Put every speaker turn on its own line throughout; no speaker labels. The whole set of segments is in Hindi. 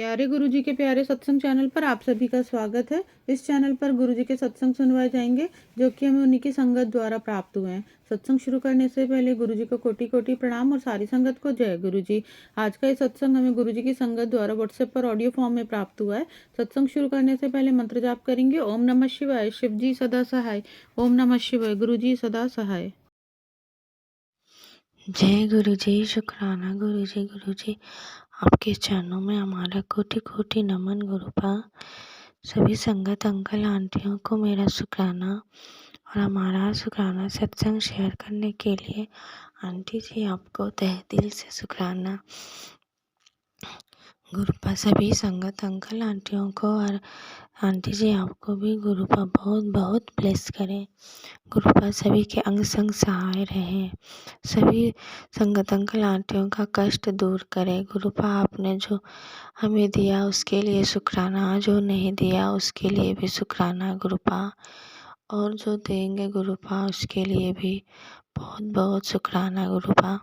प्यारे गुरुजी के प्यारे सत्संग चैनल पर आप सभी का स्वागत है। इस चैनल पर गुरुजी के सत्संग सुनवाए जाएंगे जो कि हमें उन्हीं की संगत द्वारा प्राप्त हुए हैं। सत्संग शुरू करने से पहले गुरुजी को कोटि कोटि प्रणाम और सारी संगत को जय गुरुजी। आज का ये सत्संग हमें गुरुजी की संगत द्वारा व्हाट्सएप पर ऑडियो फॉर्म में प्राप्त हुआ है। सत्संग शुरू करने से पहले मंत्र जाप करेंगे। ओम नमः शिवाय, शिव जी सदा सहाय। ओम नमः शिवाय, गुरुजी सदा सहाय।
जय गुरु जी, शुक्राना गुरु जी। गुरु जी आपके चरणों में हमारा कोटि कोटि नमन। गुरुपा सभी संगत अंकल आंटियों को मेरा शुक्राना और हमारा शुक्राना सत्संग शेयर करने के लिए आंटी जी आपको तहे दिल से शुक्राना। गुरुपा सभी संगत अंकल आंटियों को और आंटी जी आपको भी गुरुपा बहुत बहुत ब्लेस करें। गुरुपा सभी के अंग संग सहाय रहे, सभी संगत अंकल आंटियों का कष्ट दूर करे। गुरुपा आपने जो हमें दिया उसके लिए शुक्राना, जो नहीं दिया उसके लिए भी शुक्राना गुरुपा, और जो देंगे गुरुपा उसके लिए भी बहुत बहुत शुक्राना गुरुपा।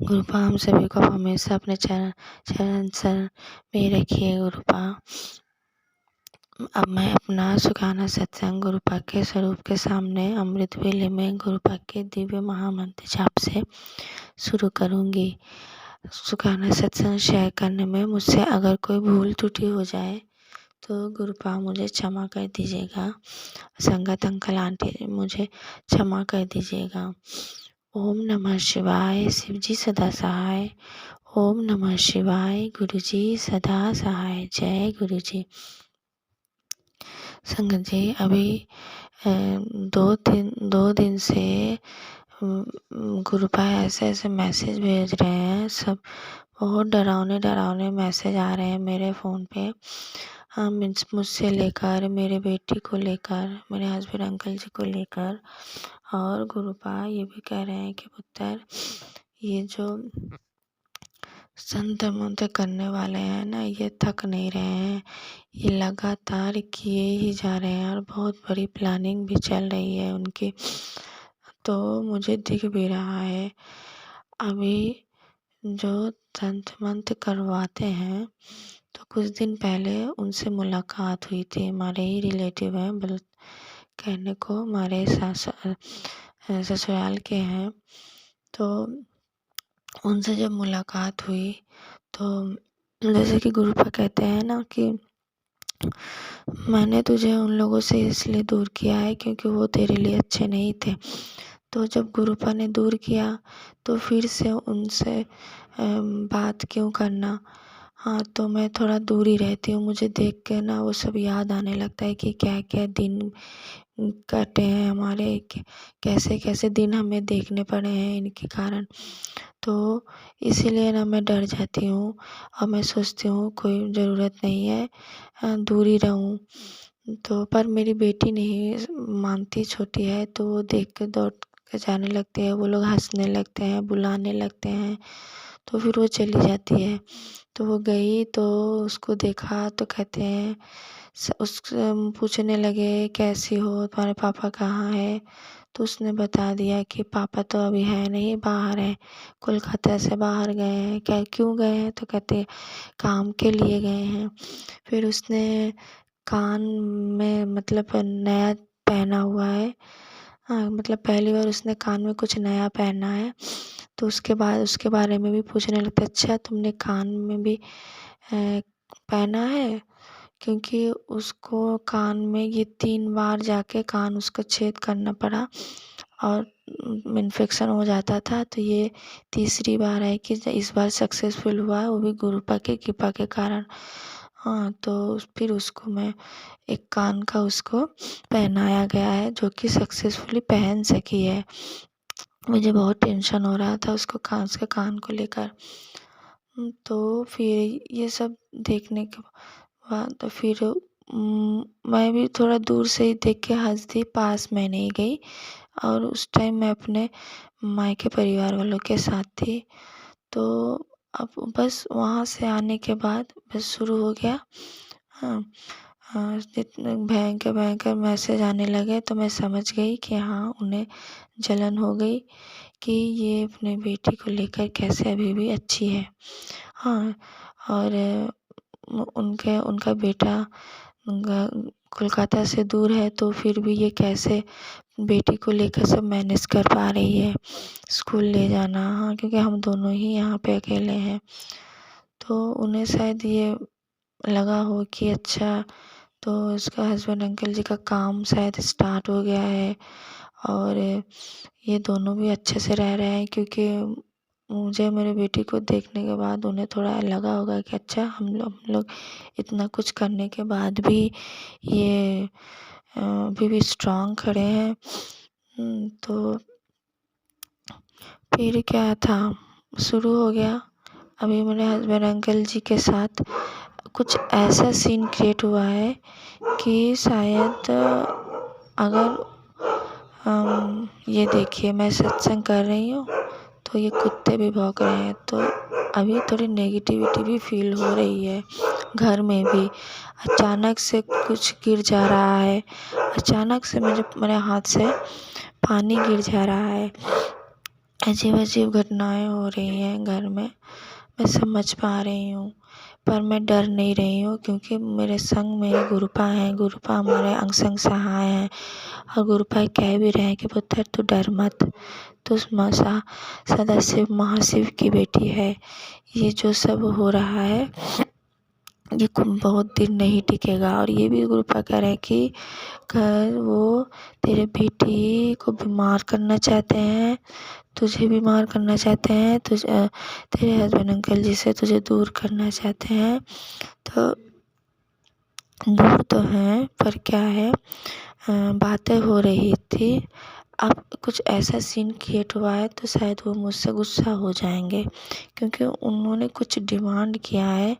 गुरुपा हम सभी को हमेशा अपने चरण शरण में रखिए गुरुपा। अब मैं अपना शुक्राना सत्संग गुरुपा के स्वरूप के सामने अमृत वेले में गुरुपा के दिव्य महामंत्र जाप से शुरू करूंगी। शुक्राना सत्संग शेयर करने में मुझसे अगर कोई भूल त्रुटि हो जाए तो गुरुपा मुझे क्षमा कर दीजिएगा। संगत अंकल आंटी मुझे क्षमा कर दीजिएगा। ओम नमः शिवाय, शिव जी सदा सहाय। ओम नमः शिवाय, गुरु जी सदा सहाय। जय गुरु जी। संगत जी अभी दो दिन से गुरुपा ऐसे ऐसे मैसेज भेज रहे हैं, सब बहुत डरावने मैसेज आ रहे हैं मेरे फ़ोन पे। मीन्स मुझसे लेकर, मेरे बेटी को लेकर, मेरे हस्बैंड अंकल जी को लेकर, और गुरुपा ये भी कह रहे हैं कि पुत्र ये जो संत मंत्र करने वाले हैं ना, ये थक नहीं रहे हैं, ये लगातार किए ही जा रहे हैं और बहुत बड़ी प्लानिंग भी चल रही है उनकी। तो मुझे दिख भी रहा है अभी जो संत मंत्र करवाते हैं, तो कुछ दिन पहले उनसे मुलाकात हुई थी। हमारे ही रिलेटिव हैं, कहने को हमारे ससुराल के हैं। तो उनसे जब मुलाकात हुई तो जैसे कि गुरुपा कहते हैं ना कि मैंने तुझे उन लोगों से इसलिए दूर किया है क्योंकि वो तेरे लिए अच्छे नहीं थे। तो जब गुरुपा ने दूर किया तो फिर से उनसे बात क्यों करना। हाँ, तो मैं थोड़ा दूर ही रहती हूँ। मुझे देख के ना वो सब याद आने लगता है कि क्या क्या दिन कटे हैं हमारे, कैसे कैसे दिन हमें देखने पड़े हैं इनके कारण। तो इसीलिए ना मैं डर जाती हूँ और मैं सोचती हूँ कोई ज़रूरत नहीं है दूर ही रहूँ। तो पर मेरी बेटी नहीं मानती, छोटी है, तो वो देख के दौड़ के जाने लगती है। वो लोग हंसने लगते हैं, बुलाने लगते हैं, तो फिर वो चली जाती है। तो वो गई तो उसको देखा तो कहते हैं पूछने लगे कैसी हो, तुम्हारे पापा कहाँ है। तो उसने बता दिया कि पापा तो अभी है नहीं, बाहर है, कोलकाता से बाहर गए हैं। क्या क्यों गए हैं, तो कहते काम के लिए गए हैं। फिर उसने कान में मतलब नया पहना हुआ है। हाँ, मतलब पहली बार उसने कान में कुछ नया पहना है। तो उसके बाद उसके बारे में भी पूछने लगते, अच्छा तुमने कान में भी पहना है, क्योंकि उसको कान में ये 3 बार जाके कान उसको छेद करना पड़ा और इन्फेक्शन हो जाता था। तो ये तीसरी बार है कि इस बार सक्सेसफुल हुआ है, वो भी गुरुपा की कृपा के कारण। हाँ, तो फिर उसको मैं एक कान का उसको पहनाया गया है जो कि सक्सेसफुली पहन सकी है। मुझे बहुत टेंशन हो रहा था उसके कान को लेकर। तो फिर ये सब देखने के बाद तो फिर मैं भी थोड़ा दूर से ही देख के हंस दी, पास मैं नहीं गई। और उस टाइम मैं अपने मायके परिवार वालों के साथ थी। तो अब बस वहाँ से आने के बाद बस शुरू हो गया। हाँ, जितने भयंकर भयंकर मैसेज आने लगे तो मैं समझ गई कि हाँ, उन्हें जलन हो गई कि ये अपने बेटी को लेकर कैसे अभी भी अच्छी है। हाँ, और उनके उनका बेटा कोलकाता से दूर है, तो फिर भी ये कैसे बेटी को लेकर सब मैनेज कर पा रही है, स्कूल ले जाना। हाँ, क्योंकि हम दोनों ही यहाँ पे अकेले हैं। तो उन्हें शायद ये लगा हो कि अच्छा, तो इसका हस्बैंड अंकल जी का काम शायद स्टार्ट हो गया है और ये दोनों भी अच्छे से रह रहे हैं, क्योंकि मुझे मेरे बेटी को देखने के बाद उन्हें थोड़ा लगा होगा कि अच्छा, हम लोग इतना कुछ करने के बाद भी ये अभी भी स्ट्रांग खड़े हैं। तो फिर क्या था, शुरू हो गया। अभी मेरे हस्बैंड अंकल जी के साथ कुछ ऐसा सीन क्रिएट हुआ है कि शायद अगर ये देखिए, मैं सत्संग कर रही हूँ तो ये कुत्ते भी भौंक रहे हैं, तो अभी थोड़ी नेगेटिविटी भी फील हो रही है घर में भी। अचानक से कुछ गिर जा रहा है, अचानक से मेरे हाथ से पानी गिर जा रहा है। अजीब अजीब घटनाएं हो रही हैं घर में, मैं समझ पा रही हूँ, पर मैं डर नहीं रही हूँ, क्योंकि मेरे संग मेरे गुरुपा हैं। गुरुपा हमारे अंग संग सहाय हैं, और गुरुपा कह भी रहे हैं कि पुत्र तू डर मत, तू सदाशिव महाशिव की बेटी है। ये जो सब हो रहा है ये बहुत दिन नहीं टिकेगा। और ये भी गुरुपा कह रहे हैं कि वो तेरे बेटी को बीमार करना चाहते हैं, तुझे बीमार करना चाहते हैं, तेरे हस्बैंड अंकल जी से तुझे दूर करना चाहते हैं। तो दूर तो हैं, पर क्या है, बातें हो रही थी। अब कुछ ऐसा सीन क्रिएट हुआ है, तो शायद वो मुझसे गुस्सा हो जाएंगे, क्योंकि उन्होंने कुछ डिमांड किया है।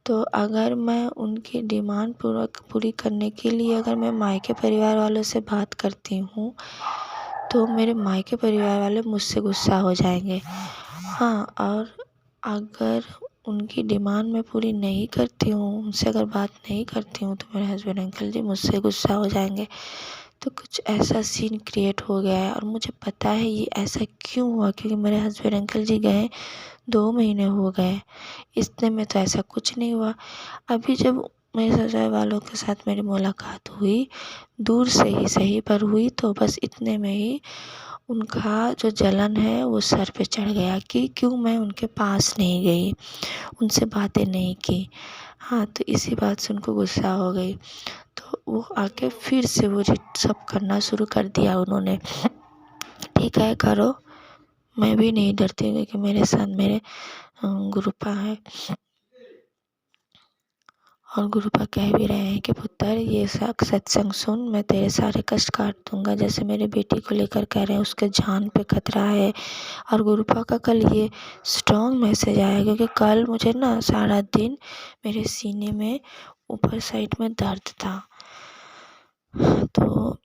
तो अगर मैं उनकी डिमांड पूरी करने के लिए अगर मैं मायके परिवार वालों से बात करती हूँ, तो मेरे मायके परिवार वाले मुझसे गुस्सा हो जाएंगे। हाँ, और अगर उनकी डिमांड मैं पूरी नहीं करती हूँ, उनसे अगर बात नहीं करती हूँ, तो मेरे हस्बैंड अंकल जी मुझसे गुस्सा हो जाएंगे। तो कुछ ऐसा सीन क्रिएट हो गया है, और मुझे पता है ये ऐसा क्यों हुआ, क्योंकि मेरे हस्बैंड अंकल जी गए 2 महीने हो गए, इतने में तो ऐसा कुछ नहीं हुआ। अभी जब मेरे ससुराल वालों के साथ मेरी मुलाकात हुई, दूर से ही सही पर हुई, तो बस इतने में ही उनका जो जलन है वो सर पे चढ़ गया कि क्यों मैं उनके पास नहीं गई, उनसे बातें नहीं की। हाँ, तो इसी बात से उनको गुस्सा हो गई, तो वो आके फिर से वो सब करना शुरू कर दिया उन्होंने। ठीक है, करो, मैं भी नहीं डरती, क्योंकि मेरे साथ मेरे गुरुपा है, और गुरुपा कह भी रहे हैं कि पुत्र ये सत्संग सुन, मैं तेरे सारे कष्ट काट दूंगा। जैसे मेरे बेटी को लेकर कह रहे हैं, उसके जान पे खतरा है। और गुरुपा का कल ये स्ट्रॉन्ग मैसेज आया, क्योंकि कल मुझे ना सारा दिन मेरे सीने में ऊपर साइड में दर्द था, तो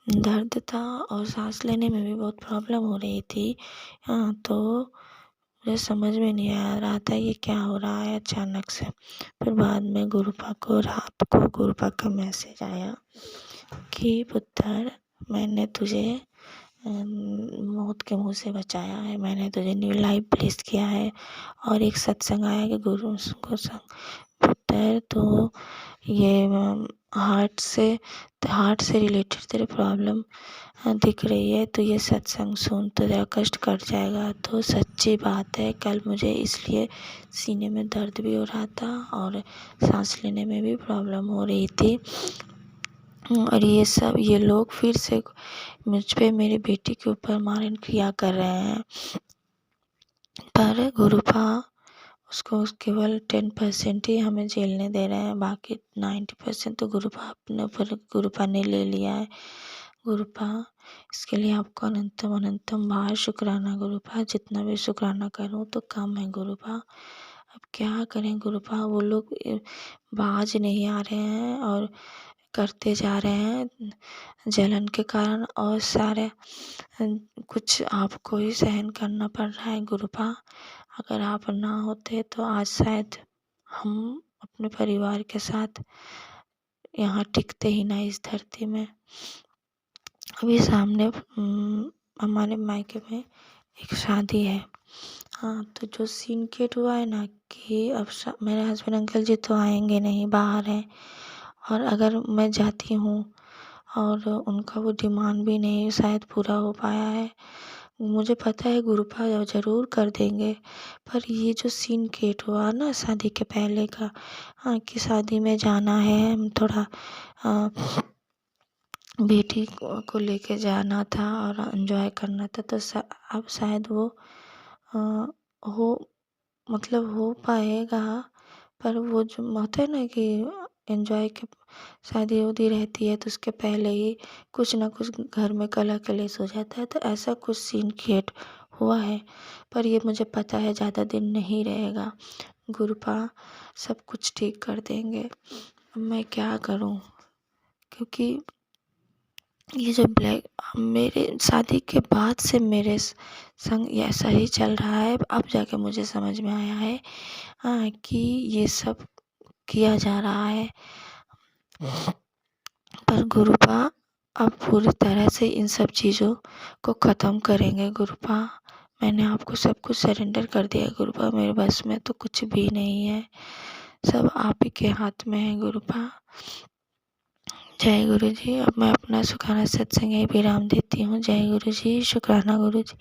दर्द था और सांस लेने में भी बहुत प्रॉब्लम हो रही थी। हाँ, तो मुझे समझ में नहीं आ रहा था ये क्या हो रहा है अचानक से। फिर बाद में गुरुपा को रात को गुरुपा का मैसेज आया कि पुत्र, मैंने तुझे मौत के मुंह से बचाया है, मैंने तुझे न्यू लाइफ ब्लेस किया है। और एक सत्संग आया कि गुरु को संग पुत्र, तो ये हार्ट से रिलेटेड तेरे प्रॉब्लम दिख रही है, तो ये सत्संग सुन तो तेरा कष्ट कट जाएगा। तो सच्ची बात है, कल मुझे इसलिए सीने में दर्द भी हो रहा था और सांस लेने में भी प्रॉब्लम हो रही थी। और ये लोग फिर से मुझ पे, मेरी बेटी के ऊपर मारण क्रिया कर रहे हैं, पर गुरुपा उसको केवल 10% ही हमें झेलने दे रहे हैं, बाकी 90% तो गुरुपा अपने ऊपर गुरुपा ने ले लिया है। गुरुपा, इसके लिए आपको अनंतम अनंतम बार शुक्राना गुरुपा, जितना भी शुक्राना करूं तो कम है गुरुपा। अब क्या करें गुरुपा, वो लोग बाज नहीं आ रहे हैं और करते जा रहे हैं जलन के कारण, और सारे कुछ आपको ही सहन करना पड़ रहा है गुरुपा। अगर आप ना होते तो आज शायद हम अपने परिवार के साथ यहाँ टिकते ही ना इस धरती में। अभी सामने हमारे मायके में एक शादी है। हाँ, तो जो सीन क्रिएट हुआ है ना कि अब मेरे हस्बैंड अंकल जी तो आएंगे नहीं, बाहर हैं, और अगर मैं जाती हूँ और उनका वो डिमांड भी नहीं शायद पूरा हो पाया है, मुझे पता है गुरुपा ज़रूर कर देंगे। पर ये जो सीन क्रिएट हुआ ना शादी के पहले का, हाँ, कि शादी में जाना है, हम थोड़ा बेटी को लेके जाना था और एंजॉय करना था, तो अब शायद वो हो मतलब हो पाएगा। पर वो जो होता है ना कि एंजॉय के शादी उदी रहती है तो उसके पहले ही कुछ ना कुछ घर में कला कलेश हो जाता है, तो ऐसा कुछ सीन क्रिएट हुआ है। पर ये मुझे पता है ज़्यादा दिन नहीं रहेगा, गुरुपा सब कुछ ठीक कर देंगे। अब मैं क्या करूं, क्योंकि ये जो मेरे शादी के बाद से मेरे संग ऐसा ही चल रहा है। अब जाके मुझे समझ में आया है, हाँ, कि ये सब किया जा रहा है। पर गुरुपा अब पूरी तरह से इन सब चीज़ों को ख़त्म करेंगे। गुरुपा, मैंने आपको सब कुछ सरेंडर कर दिया गुरुपा, मेरे बस में तो कुछ भी नहीं है, सब आप ही के हाथ में है गुरुपा। जय गुरु जी। अब मैं अपना सुखाना सत्संग यही विराम देती हूँ। जय गुरु जी, शुक्राना गुरु जी।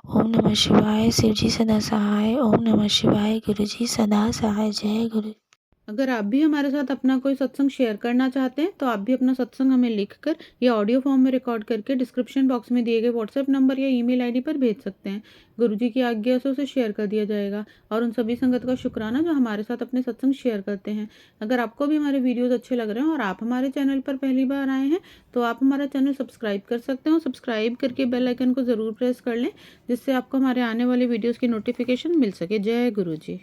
ओम नमः शिवाय। शिव जी सदा सहाय। ओम नमः शिवाय। गुरु जी सदा सहाय। जय गुरु।
अगर आप भी हमारे साथ अपना कोई सत्संग शेयर करना चाहते हैं तो आप भी अपना सत्संग हमें लिखकर या ऑडियो फॉर्म में रिकॉर्ड करके डिस्क्रिप्शन बॉक्स में दिए गए व्हाट्सएप नंबर या ईमेल आईडी पर भेज सकते हैं। गुरुजी की आज्ञा से उसे शेयर कर दिया जाएगा। और उन सभी संगत का शुक्राना जो हमारे साथ अपने सत्संग शेयर करते हैं। अगर आपको भी हमारे वीडियोज़ अच्छे लग रहे हैं और आप हमारे चैनल पर पहली बार आए हैं तो आप हमारा चैनल सब्सक्राइब कर सकते हैं और सब्सक्राइब करके बेल आइकन को ज़रूर प्रेस कर लें, जिससे आपको हमारे आने वाले वीडियोज़ की नोटिफिकेशन मिल सके। जय गुरु जी।